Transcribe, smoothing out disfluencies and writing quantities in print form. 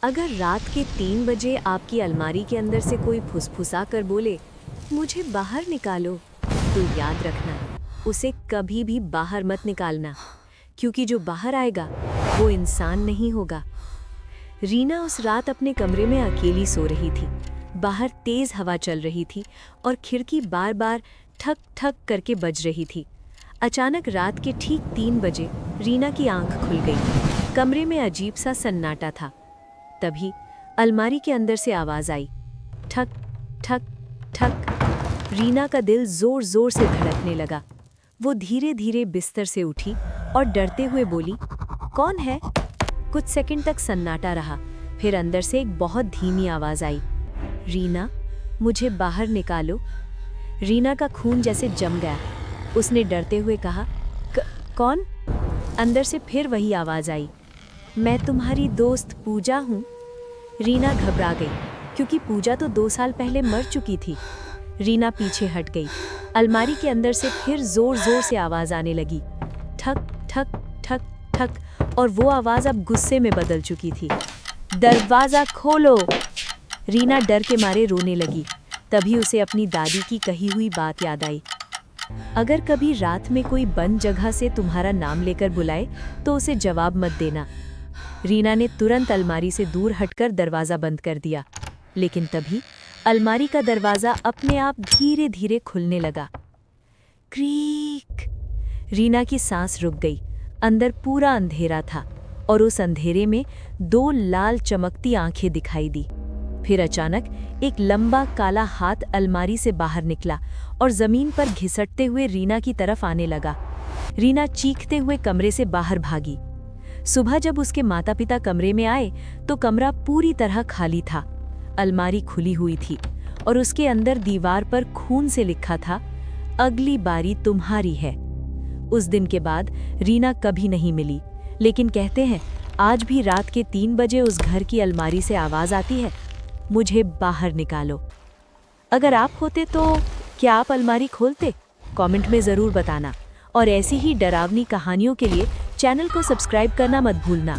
अगर रात के 3 बजे आपकी अलमारी के अंदर से कोई फुसफुसा कर बोले, मुझे बाहर निकालो, तो याद रखना, उसे कभी भी बाहर मत निकालना, क्योंकि जो बाहर आएगा वो इंसान नहीं होगा। रीना उस रात अपने कमरे में अकेली सो रही थी। बाहर तेज हवा चल रही थी और खिड़की बार बार ठक ठक करके बज रही थी। अचानक रात के ठीक 3 बजे रीना की आंख खुल गई। कमरे में अजीब सा सन्नाटा था। तभी अलमारी के अंदर से आवाज आई, ठक ठक ठक। रीना का दिल जोर जोर से धड़कने लगा। वो धीरे धीरे बिस्तर से उठी और डरते हुए बोली, कौन है? कुछ सेकंड तक सन्नाटा रहा, फिर अंदर से एक बहुत धीमी आवाज आई, रीना, मुझे बाहर निकालो। रीना का खून जैसे जम गया। उसने डरते हुए कहा, कौन? अंदर से फिर वही आवाज आई, मैं तुम्हारी दोस्त पूजा हूँ। रीना घबरा गई, क्योंकि पूजा तो 2 साल पहले मर चुकी थी। रीना पीछे हट गई। अलमारी के अंदर से फिर जोर जोर से आवाज आने लगी, ठक ठक ठक ठक, और वो आवाज अब गुस्से में बदल चुकी थी। दरवाजा खोलो! रीना डर के मारे रोने लगी। तभी उसे अपनी दादी की कही हुई बात याद आई, अगर कभी रात में कोई बंद जगह से तुम्हारा नाम लेकर बुलाए तो उसे जवाब मत देना। रीना ने तुरंत अलमारी से दूर हटकर दरवाज़ा बंद कर दिया, लेकिन तभी अलमारी का दरवाज़ा अपने आप धीरे धीरे खुलने लगा। क्रीक! रीना की सांस रुक गई। अंदर पूरा अंधेरा था और उस अंधेरे में 2 लाल चमकती आंखें दिखाई दी। फिर अचानक एक लंबा काला हाथ अलमारी से बाहर निकला और जमीन पर घिसटते हुए रीना की तरफ आने लगा। रीना चीखते हुए कमरे से बाहर भागी। सुबह जब उसके माता पिता कमरे में आए तो कमरा पूरी तरह खाली था। अलमारी खुली हुई थी और उसके अंदर दीवार पर खून से लिखा था, अगली बारी तुम्हारी है। उस दिन के बाद रीना कभी नहीं मिली, लेकिन कहते हैं आज भी रात के 3 बजे उस घर की अलमारी से आवाज आती है, मुझे बाहर निकालो। अगर आप होते तो क्या आप अलमारी खोलते? कमेंट में ज़रूर बताना। और ऐसी ही डरावनी कहानियों के लिए चैनल को सब्सक्राइब करना मत भूलना।